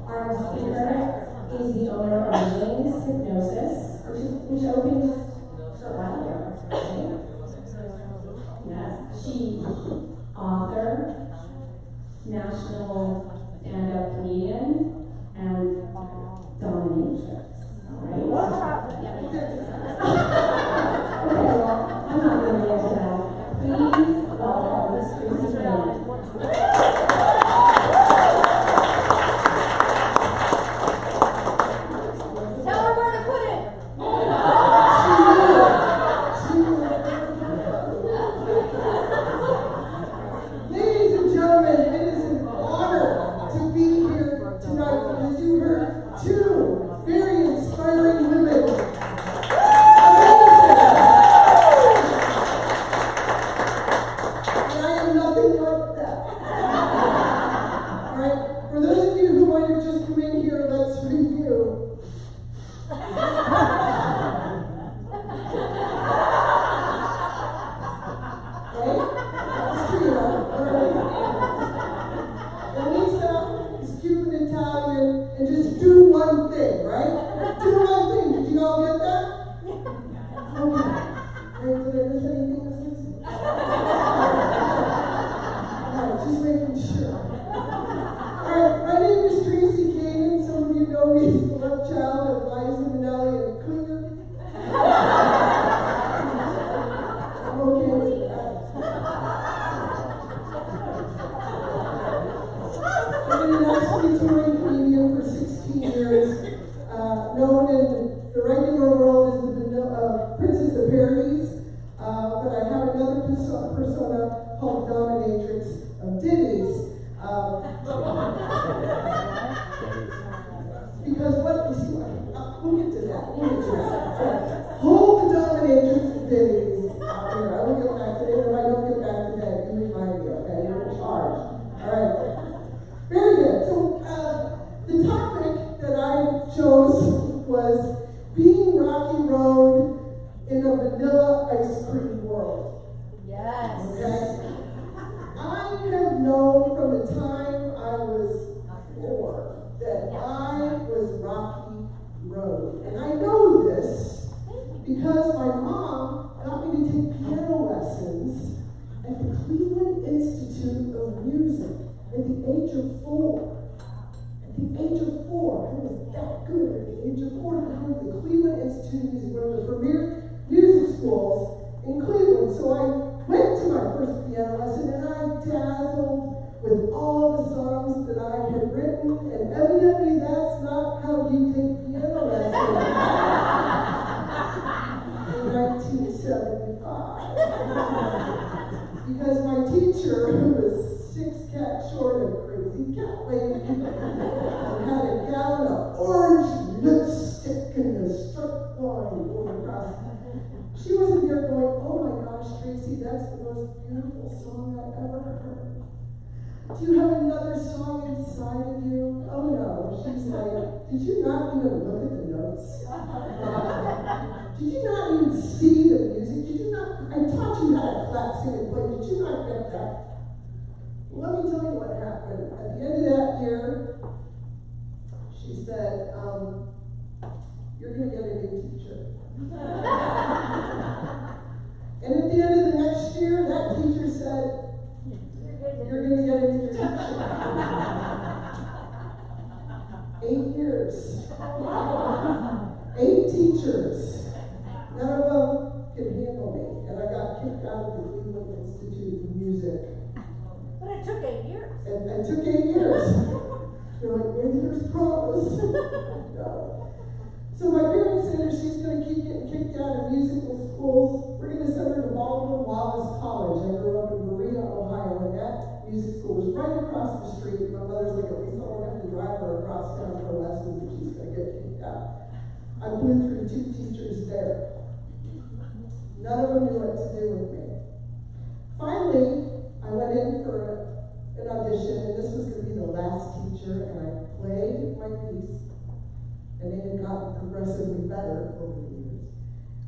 Our speaker is the owner of Wings Hypnosis, which opened just a short while ago. Right? Yes, she, author, national stand-up comedian, and dominatrix. All right. Okay, well, I'm not going to get into that. Please welcome Miss Tracy Kane.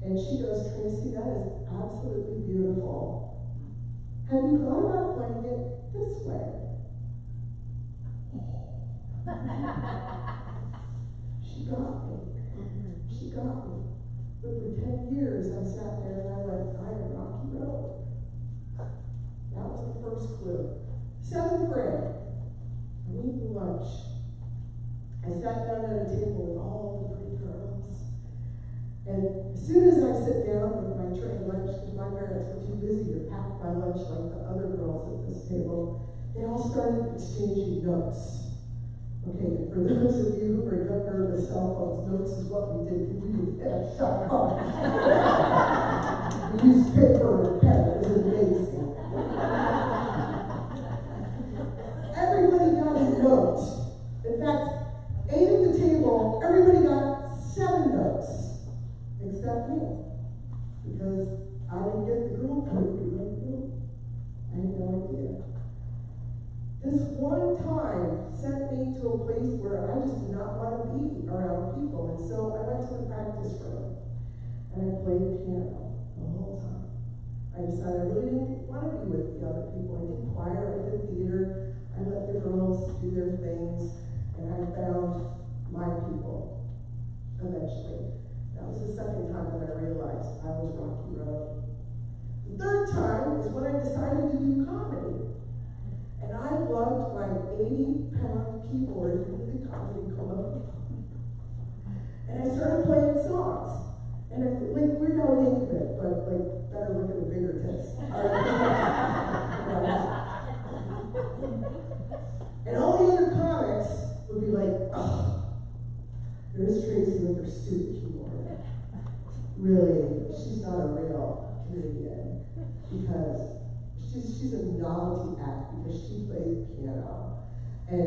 And she goes, Tracy, that is absolutely beautiful. Have you thought about playing it this way? She got me. She got me. But for 10 years, I sat there and I went, I am Rocky Road. That was the first clue. 7th grade, I'm eating lunch. I sat down at a table with all the pretty girls. And as soon as I sit down with my tray lunch, because my parents were too busy to pack my lunch like the other girls at this table, they all started exchanging notes. Okay, for those of you who are younger with cell phones, notes is what we did. We didn't have cell phones. We used paper and pen. It was amazing. Everybody got a note. In fact, 8 at the table, everybody got 7 notes. Except me. Because I didn't get the girl code. I had no idea. This one time sent me to a place where I just did not want to be around people. And so I went to the practice room and I played piano the whole time. I decided I really didn't want to be with the other people. I did choir, I did theater, I let the girls do their things, and I found my people eventually. That was the second time that I realized I was Rocky Road. The third time is when I decided to do comedy. And I lugged my 80-pound keyboard into the comedy club. And I started playing songs. And like Weird Al Yankovic, but like better looking and bigger tits. And all the other comics would be like, oh, there's Tracy with her stupid keyboard. Really, she's not a real comedian. Because she's a novelty act because she plays piano. And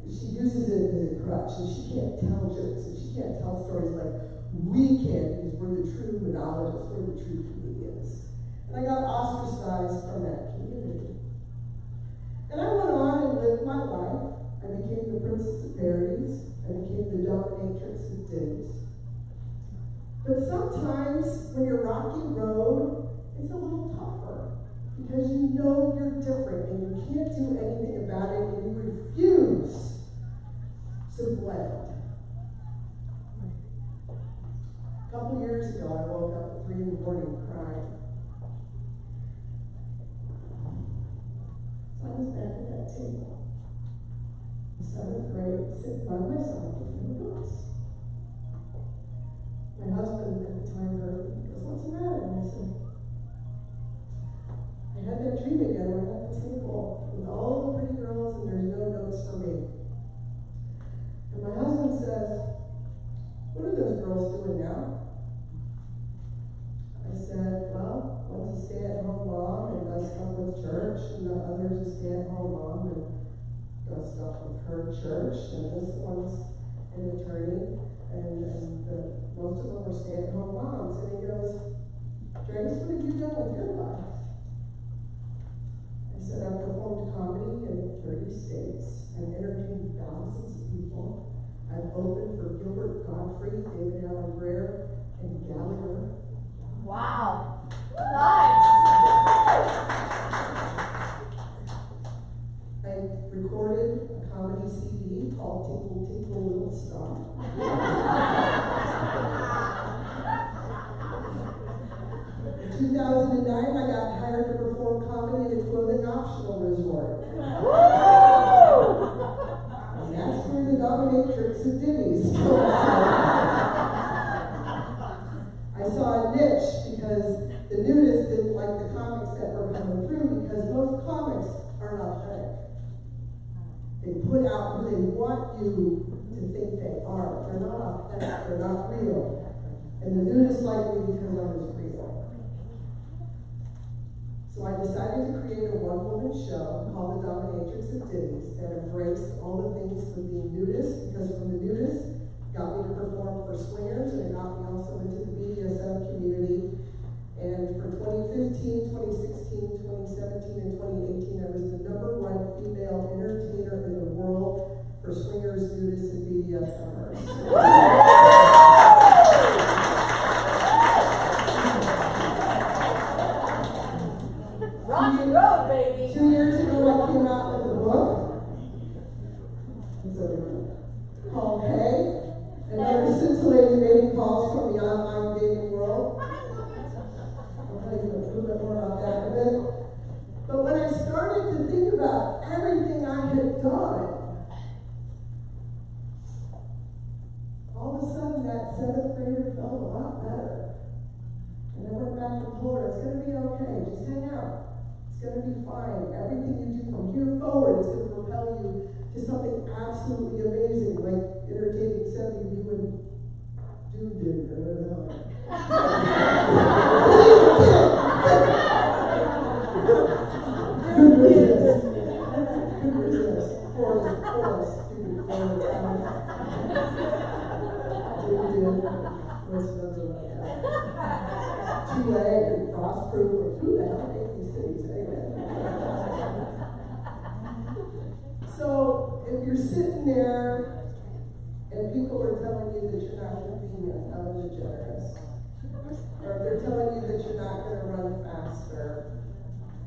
she uses it as a crutch, and she can't tell jokes, and she can't tell stories like we can, because we're the true monologists, we're the true comedians. And I got ostracized from that community. And I went on and lived my life. I became the Princess of Parodies. I became the dominatrix of ditties. But sometimes, when you're Rocky Road, it's a little tougher. Because you know you're different and you can't do anything about it and you refuse to blend. A couple years ago, I woke up at 3 in the morning crying. So I was back at that table. In 7th grade, sitting by myself with no books. My husband at the time heard me. He goes, "What's the matter?" And I said, I had that dream again. We're at the table with all the pretty girls and there's no notes for me. And my husband says, "What are those girls doing now?" I said, "Well, one's a stay-at-home mom and does stuff with church, and the other's a stay-at-home mom and does stuff with her church, and this one's an attorney, and most of them are stay-at-home moms." And he goes, "Trace, what have you done with your life?" I said, "I've performed comedy in 30 states. I've entertained thousands of people. I've opened for Gilbert Gottfried, David Allen Greer, and Gallagher." Wow. Nice. I recorded a comedy CD called Tinkle Tinkle Little Star. In 2009, I got hired to perform comedy at a clothing optional resort. And that's where the dominatrix of ditties. I saw a niche because the nudists didn't like the comics that were coming through because most comics aren't authentic. They put out who they want you to think they are. They're not authentic, they're not real. And the nudists like me because I was real. So I decided to create a one-woman show called The Dominatrix of Ditties that embraced all the things of being nudist, because from the nudist, got me to perform for swingers, and it got me also into the BDSM community. And for 2015, 2016, 2017, and 2018, I was the #1 female entertainer in the world for swingers, nudists, and BDSMers. Rocky Road, baby. 2 years ago, I came out with a book. It's over. called Hey. Another scintillating dating calls from the online dating world. I'll tell you a little bit more about that in a bit. But when I started to think about everything I had done, all of a sudden that seventh grader felt a lot better. And I went back and told her, it's going to be okay, just hang out. It's going to be fine. Everything you do from here forward is going to propel you to something absolutely amazing, like entertaining 70 you and did, or whatever the hell. Couldn't resist. Couldn't resist. Forrest, dude, what's another one? Two-leg and frost-proof, like, who the hell made these cities anyway? So, if you're sitting there and people are telling you that you're not convenient, Ellen DeGeneres, or if they're telling you that you're not going to run faster,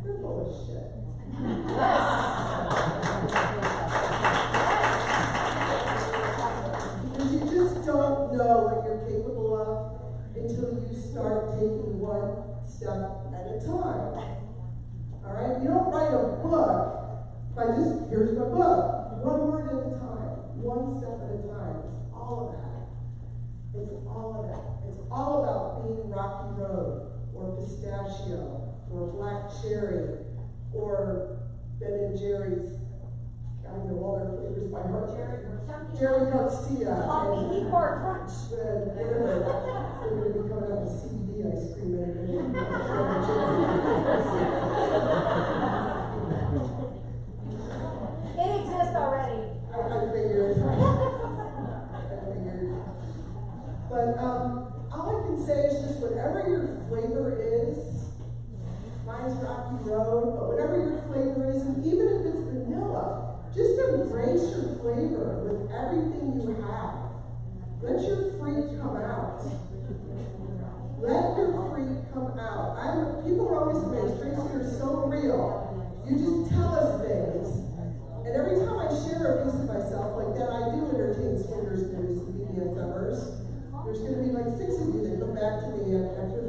you're full of shit. Because you just don't know what you're capable of until you start taking one step at a time. All right? You don't write a book by just, here's my book, one word at a time, one step at a time. It's all of that. It's all of that. It's all about being Rocky Road, or pistachio, or black cherry, or Ben & Jerry's, I know all their flavors by heart. Jerry Garcia. Coffee, Newport Crunch. Whatever. They're going to be coming out with CBD ice cream in a minute. It exists already. I figured. But all I can say is just whatever your flavor is, mine's Rocky Road, but whatever your flavor is, and even if it's vanilla, just embrace your flavor with everything you have. Let your freak come out. Let your freak come out. People are always amazed. Tracy, you're so real. You just tell us things. And every time I share a piece of myself like that, I do entertain swingers news and BDS summers. There's going to be like 6 of you that come back to me after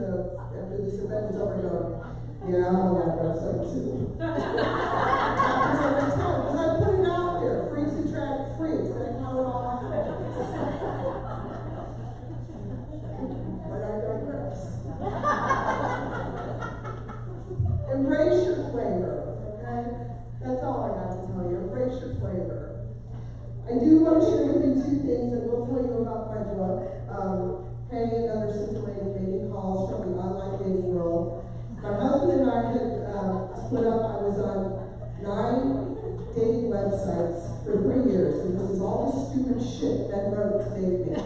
this event is over and go, yeah, I'm on that website too. Happens every time because I put it out there. Freaks attract freaks. That's how it all happens. But I digress. Embrace your flavor, okay? That's all I got to tell you. Embrace your flavor. I do want to share with you 2 things that will tell you about my book. Hey, another scintillating dating calls from the online dating world. My husband and I had split up. I was on 9 dating websites for 3 years, and this is all the stupid shit Ben wrote to date me.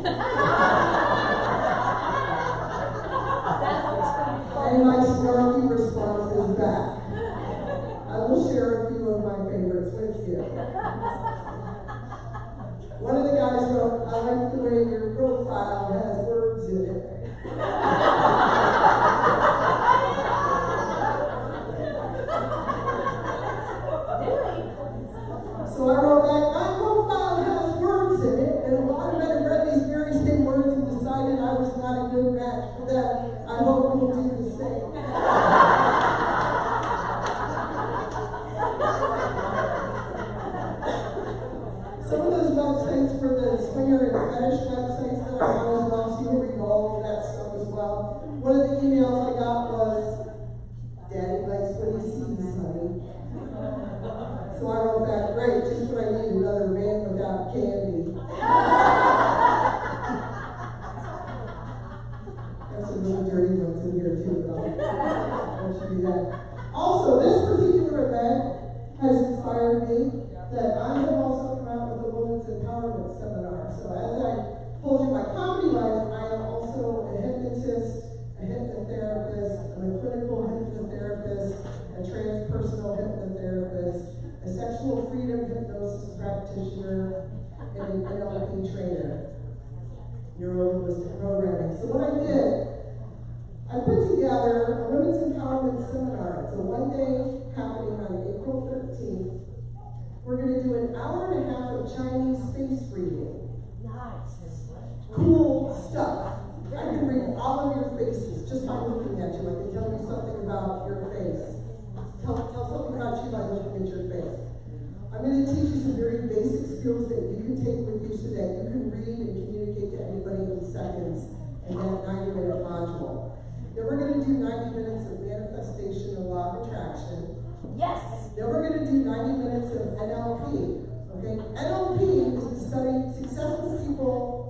And my snarky response is back. I will share a few of my favorites with you. One of the guys wrote, I like the way your profile has words in it. So I wrote back, my profile has words in it, and a lot of men have read these very same words and decided I was not a good match for them. I hope you will do the same. Some of those websites were the swinger and fetish websites that I got as well, so you can read all of that stuff as well. One of the emails I got was, Daddy likes what he sees, honey. So I wrote back, great, just what I need, another man without candy. Got some really dirty ones in here too, but I'll let you do that. Also, this particular event has inspired me that I have also come out with a women's empowerment seminar. So as I told you my comedy life, I am also a hypnotist, a hypnotherapist, I'm a clinical hypnotherapist, a transpersonal hypnotherapist, a sexual freedom hypnosis practitioner, and an NLP trainer, neuro-linguistic programming. So what I did, I put together a women's empowerment seminar. It's a 1-day happening on April 13th We're gonna do an hour and a half of Chinese face reading. Nice. Cool stuff. I can read all of your faces just by looking at you. I can tell you something about your face. Tell something about you by looking at your face. I'm going to teach you some very basic skills that you can take with you so that you can read and communicate to anybody in seconds in that 90-minute module. Then we're going to do 90 minutes of manifestation and law of attraction. Yes. Then we're going to do 90 minutes of NLP. Okay? NLP is to study successful people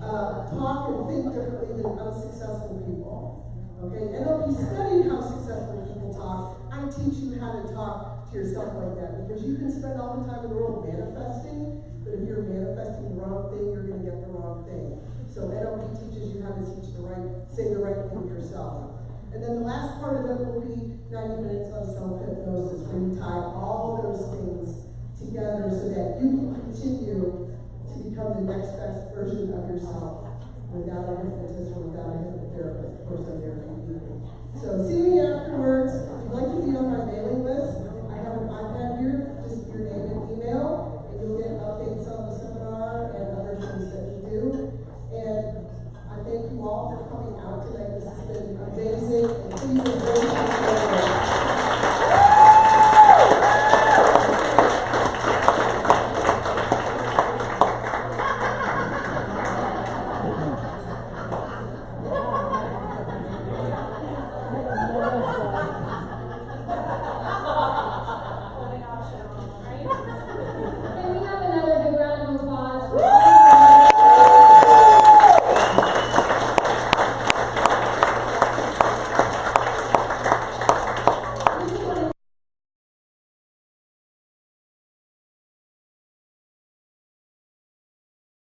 talk and think differently than unsuccessful people. Okay? NLP studied how successful people talk. I teach you how to talk to yourself like that, because you can spend all the time in the world manifesting, but if you're manifesting the wrong thing, you're going to get the wrong thing. So NLP teaches you how to say the right thing yourself. And then the last part of it will be 90 minutes on self-hypnosis, where you tie all those things together so that you can continue to become the next best version of yourself without a hypnotist or without a hypnotherapist. Of course, I'm there for you. So see me afterwards. If you'd like to be on my mailing list, I have an iPad here, just your name and email, and you'll get updates on